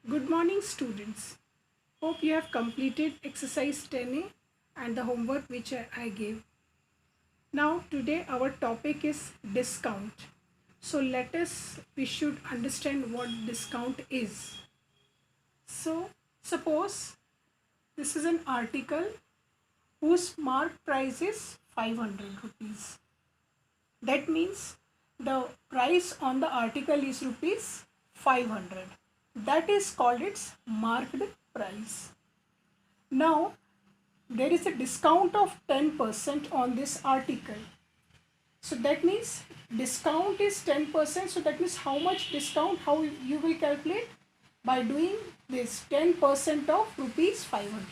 Good morning, students. Hope you have completed exercise 10A and the homework which I gave. Now, today our topic is discount. So, we should understand what discount is. So, suppose this is an article whose mark price is 500 rupees. That means the price on the article is rupees 500. That is called its marked price. Now, there is a discount of 10% on this article. So that means discount is 10%. So that means how much discount, how you will calculate? By doing this 10% of rupees 500.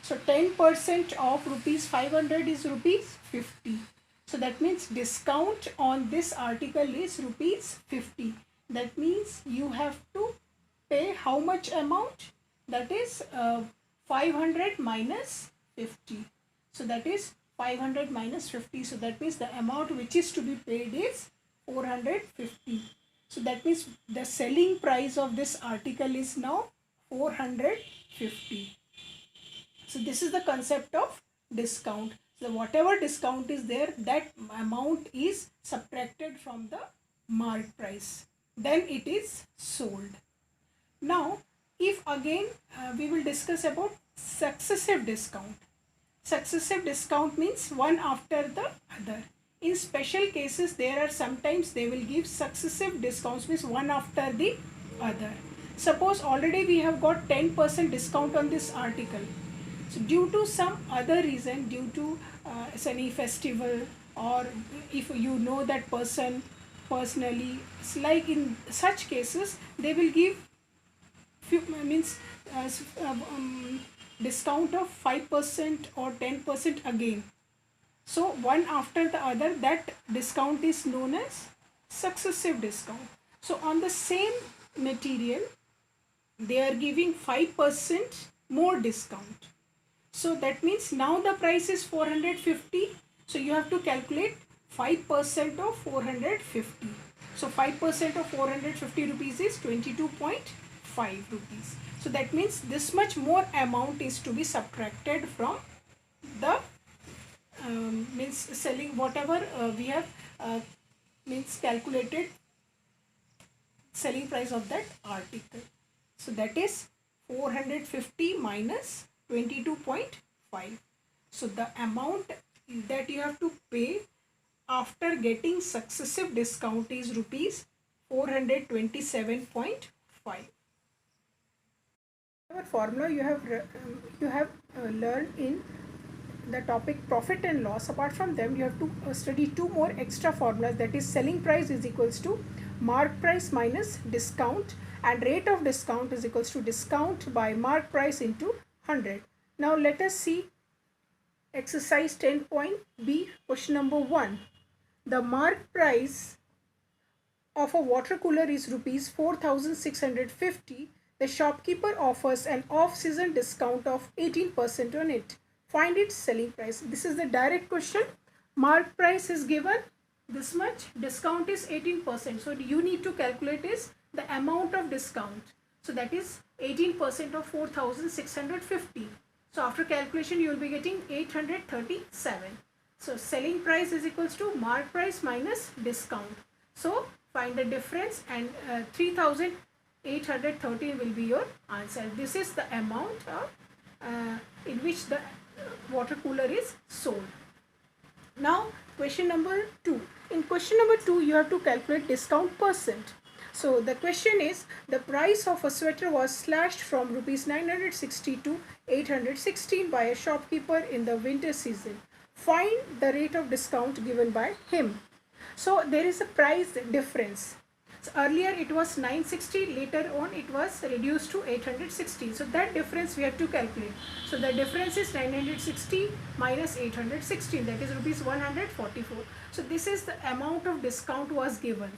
So 10% of rupees 500 is rupees 50. So that means discount on this article is rupees 50. That means you have to pay how much amount? That is 500 minus 50. So that is 500 minus 50. So that means the amount which is to be paid is 450. So that means the selling price of this article is now 450. So this is the concept of discount. So whatever discount is there, that amount is subtracted from the mark price. Then it is sold. Now, if again we will discuss about successive discount. Successive discount means one after the other. In special cases, there are sometimes they will give successive discounts, means one after the other. Suppose already we have got 10% discount on this article. So due to some other reason, due to any festival, or if you know that person personally, it's like in such cases they will give means discount of 5% or 10% again. So one after the other, that discount is known as successive discount. So on the same material, they are giving 5% more discount. So that means now the price is 450. So you have to calculate 5% of 450. So 5% of 450 rupees is 22.5 rupees. So that means this much more amount is to be subtracted from the means selling whatever we have means calculated selling price of that article. So that is 450 minus 22.5. So the amount that you have to pay after getting successive discount is rupees 427.5. Our formula you have learned in the topic profit and loss. Apart from them, you have to study two more extra formulas, that is selling price is equals to mark price minus discount, and rate of discount is equals to discount by mark price into 100. Now let us see exercise 10.b, question number 1. The mark price of a water cooler is rupees 4650. The shopkeeper offers an off-season discount of 18% on it. Find its selling price. This is the direct question. Mark price is given this much, discount is 18%. So you need to calculate is the amount of discount. So that is 18% of 4650. So after calculation you will be getting 837. So selling price is equals to mark price minus discount. So find the difference, and 3813 will be your answer. This is the amount in which the water cooler is sold. Now question number 2. In question number 2 you have to calculate discount percent. So the question is, the price of a sweater was slashed from rupees 960 to 816 by a shopkeeper in the winter season. Find the rate of discount given by him. So there is a price difference. So earlier it was 960, later on it was reduced to 860. So that difference we have to calculate. So the difference is 960 minus 816, that is rupees 144. So this is the amount of discount was given.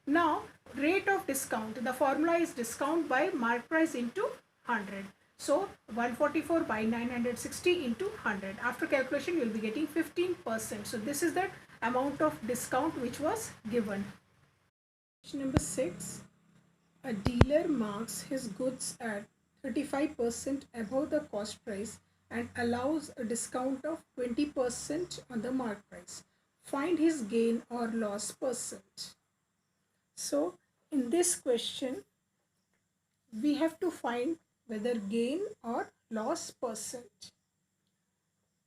Now rate of discount, the formula is discount by mark price into 100. So 144 by 960 into 100. After calculation you will be getting 15%. So this is the amount of discount which was given. Question number 6. A dealer marks his goods at 35% above the cost price and allows a discount of 20% on the mark price. Find his gain or loss percent. So, in this question, we have to find whether gain or loss percent.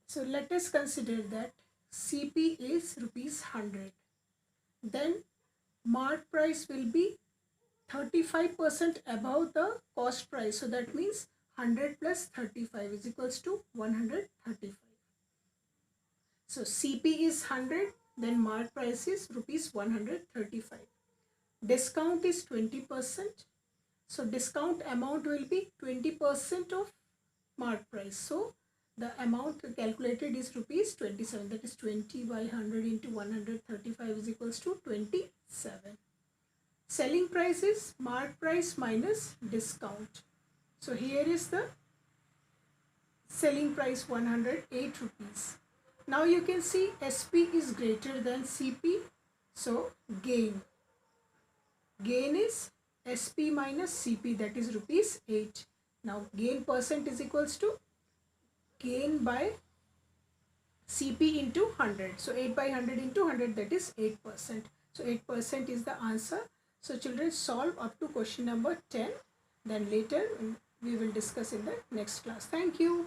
So, let us consider that CP is rupees 100. Then, mark price will be 35% above the cost price. So that means 100 plus 35 is equals to 135. So CP is 100, then mark price is rupees 135. Discount is 20%. So discount amount will be 20% of mark price. So the amount calculated is rupees 27. That is 20 by 100 into 135 is equals to 27. Selling price is mark price minus discount. So here is the selling price 108 rupees. Now you can see SP is greater than CP. So gain is SP minus CP, that is rupees 8. Now gain percent is equals to gain by CP into 100. So 8 by 100 into 100, that is 8%. So 8% is the answer. So children, solve up to question number 10. Then later we will discuss in the next class. Thank you.